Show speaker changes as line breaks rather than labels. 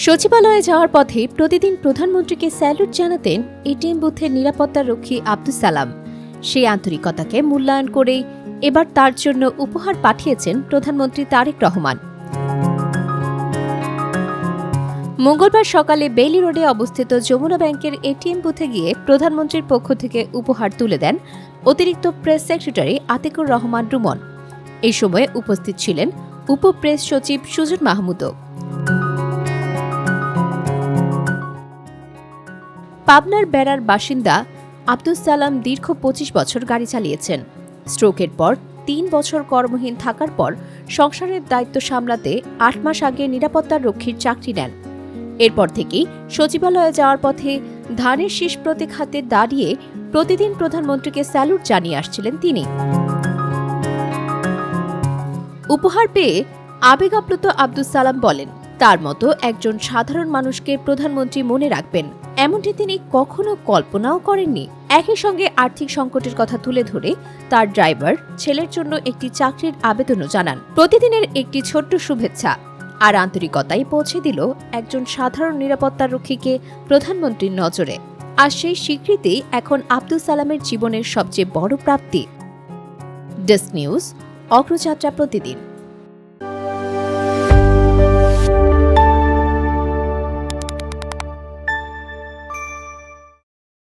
সচিবালয়ে যাওয়ার পথে প্রতিদিন প্রধানমন্ত্রীকে স্যালুট জানাতেন এটিএম বুথের নিরাপত্তা রক্ষী আব্দুস সালাম। সেই আন্তরিকতাকে মূল্যায়ন করেই এবার তার জন্য উপহার পাঠিয়েছেন প্রধানমন্ত্রী তারেক রহমান। মঙ্গলবার সকালে বেইলি রোডে অবস্থিত যমুনা ব্যাংকের এটিএম বুথে গিয়ে প্রধানমন্ত্রীর পক্ষ থেকে উপহার তুলে দেন অতিরিক্ত প্রেস সেক্রেটারি আতিকুর রহমান রুমন। এই সময়ে উপস্থিত ছিলেন উপ প্রেস সচিব সুজন মাহমুদও। পাবনার বেড়ার বাসিন্দা আব্দুস সালাম দীর্ঘ ২৫ বছর গাড়ি চালিয়েছেন। স্ট্রোকের পর ৩ বছর কর্মহীন থাকার পর সংসারের দায়িত্ব সামলাতে ৮ মাস আগে নিরাপত্তা রক্ষীর চাকরি নেন। এরপর থেকেই সচিবালয়ে যাওয়ার পথে ধানের শীষ প্রতীক হাতে দাঁড়িয়ে প্রতিদিন প্রধানমন্ত্রীকে স্যালুট জানিয়ে আসছিলেন তিনি। উপহার পেয়ে আবেগাপ্লুত আব্দুস সালাম বলেন, তার মতো একজন সাধারণ মানুষকে প্রধানমন্ত্রী মনে রাখবেন এমনটি তিনি কখনো কল্পনাও করেননি। একই সঙ্গে আর্থিক সংকটের কথা তুলে ধরে তার ড্রাইভার ছেলের জন্য একটি চাকরির আবেদনও জানান। প্রতিদিনের একটি ছোট্ট শুভেচ্ছা আর আন্তরিকতাই পৌঁছে দিল একজন সাধারণ নিরাপত্তা রক্ষীকে প্রধানমন্ত্রীর নজরে। আর সেই স্বীকৃতি এখন আব্দুস সালামের জীবনের সবচেয়ে বড় প্রাপ্তি। ডেস্ক নিউজ, অগ্রযাত্রা প্রতিদিন।